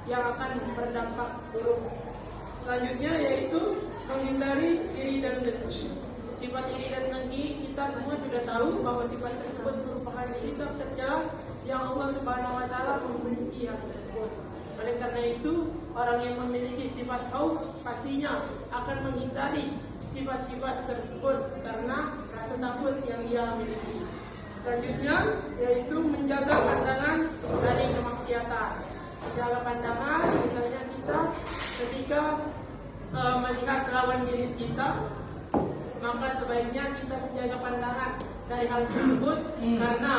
yang akan berdampak buruk. Selanjutnya yaitu menghindari iri dan dengki. Sifat iri dan dengki kita semua sudah tahu bahwa sifat tersebut merupakan sifat tercela yang Allah Subhanahu wa taala membenci hal tersebut. Oleh karena itu, orang yang memiliki sifat khauf pastinya akan menghindari sifat-sifat tersebut karena rasa takut yang ia miliki. Selanjutnya yaitu menjaga pandangan dari kemaksiatan. Menjaga pandangan, misalnya kita ketika melihat lawan jenis kita, maka sebaiknya kita menjaga pandangan dari hal tersebut karena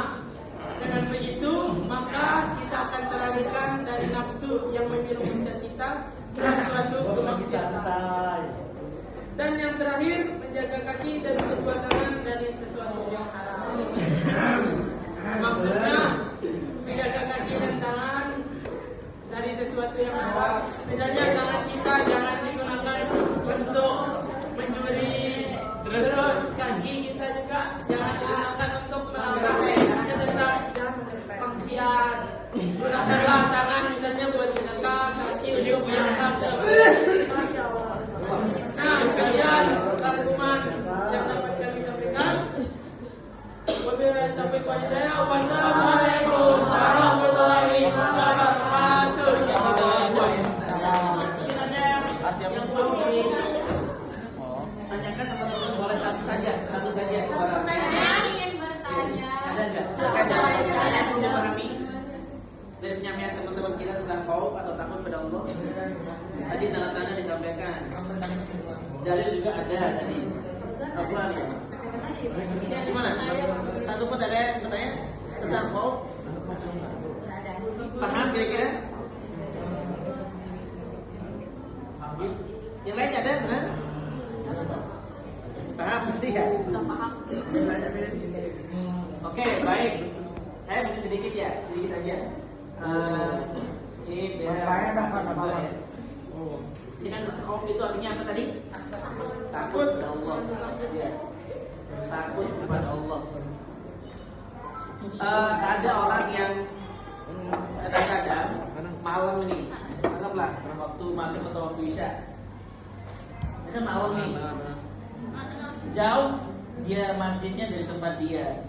dengan begitu maka kita akan teralihkan dari nafsu yang menjerumuskan kita ke suatu kemaksiatan. Dan yang terakhir, menjaga kaki dan kedua tangan dari sesuatu yang haram. Maksudnya menjaga kaki dan tangan dari sesuatu yang haram. Misalnya tangan kita jangan digunakan untuk mencuri, terus kaki kita juga jangan digunakan untuk melangkah maksiat. Gunakanlah tangan misalnya buat sedekah, kaki untuk melangkah. Nah, sekian rangkuman yang dapat kami sampaikan. Wabillahi taufiq wal hidayah. Wassalamualaikum warahmatullahi wabarakatuh. Tanyakan sama teman boleh satu saja. Saya ingin bertanya. Ada enggak? Saya sudah pahami dari penyampaian teman-teman kita tentang khauf atau takut pada Allah. Tadi tanda-tanda disampaikan. Dalil juga ada tadi. Al-Quran ya. Gimana? Satu pun ada yang bertanya tentang khauf? Paham kira-kira? Yang lain ada benar? Paham berarti ya? Oke, baik. Saya mungkin sedikit aja. Ini biasa ya. Sedangkan khauf itu artinya apa tadi? Takut kepada Allah. Ya. Takut kepada Allah. Ada orang yang kadang-kadang malam ini, anggaplah waktu maghrib atau waktu isya. Kan malam nih. Jauh dia masjidnya dari tempat dia.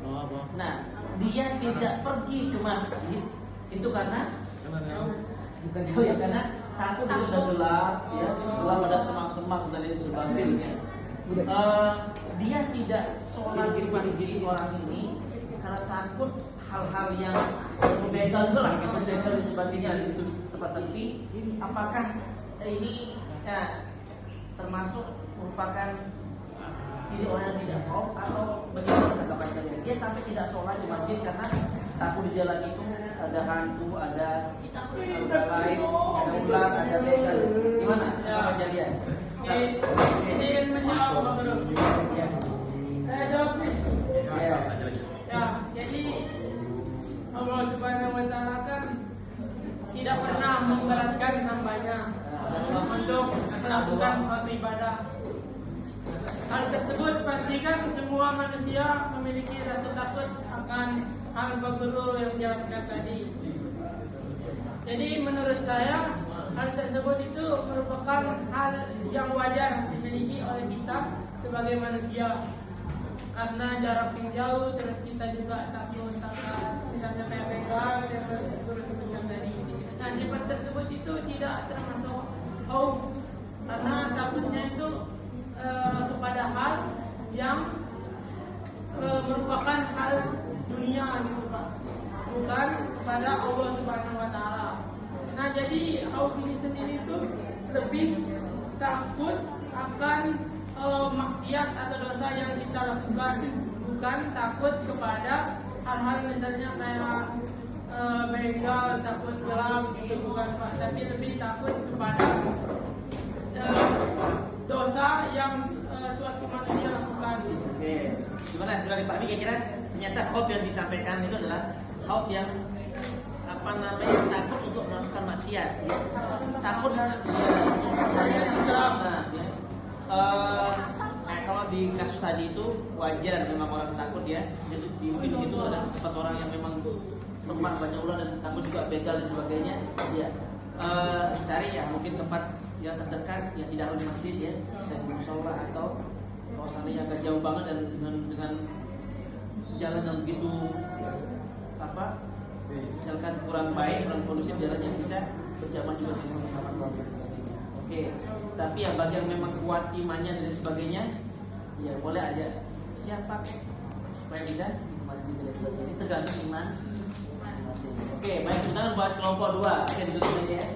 Nah, dia tidak pergi ke masjid itu karena bukan jauh ya, karena takut itu udah gelap, ya, gelap ada semak-semak dan lain sebagainya. Dia tidak sholat di masjid orang ini karena takut hal-hal yang membegal itu lah, yang membegal dan sebagainya di situ tempat sepi. Apakah ini termasuk merupakan ciri orang yang tidak khauf atau bagaimana tanggapan kalian? Dia sampai tidak sholat di masjid karena takut di jalan itu ada hantu, ada lain, ada ular, ada begal. Gimana? Apa kejadian? Ini menjawab Bro. Ya. Saya jawab nih. Ya. Ya, jadi Allah Subhanahu wa taala kan tidak pernah memberatkan hambanya untuk melakukan suatu ibadah. Hal tersebut pastikan semua manusia memiliki rasa takut akan hal baguru yang dijelaskan tadi. Jadi menurut saya hal tersebut itu merupakan hal yang wajar dimiliki oleh kita sebagai manusia. Karena jarak yang jauh, terus kita juga takut misalnya kayak begal dan terus sebutkan tadi. Nah, sifat tersebut itu tidak termasuk khauf karena takutnya itu kepada hal yang merupakan hal dunia gitu Pak, bukan kepada Allah Subhanahu wa taala. Nah, jadi khauf ini sendiri itu lebih takut akan maksiat atau dosa yang kita lakukan, bukan takut kepada hal-hal misalnya kayak begal, takut gelap, itu bukan Pak, tapi lebih takut kepada dosa yang suatu manusia lakukan. Oke, gimana sudah dipahami kira-kira? Ternyata khauf yang disampaikan itu adalah khauf yang takut untuk melakukan maksiat, takut kalau di kasus tadi itu wajar memang orang takut ya. Jadi mungkin di situ ada 4 orang yang memang semak banyak ular dan takut juga begal dan sebagainya. Ya, cari ya mungkin tempat yang terdekat yang tidak harus masjid ya, bisa di musola atau kalau seandainya agak jauh banget dan dengan jalan yang begitu apa, misalkan kurang baik, kurang kondusif jalan yang bisa berjamaah juga dengan sama keluarga sebagainya. Oke, tapi ya bagi yang memang kuat imannya dan sebagainya, ya boleh aja siapa supaya bisa masjid dan sebagainya. Ini tergantung iman masing-masing. Oke, baik, kita buat kelompok 2. Oke, ditutup aja ya.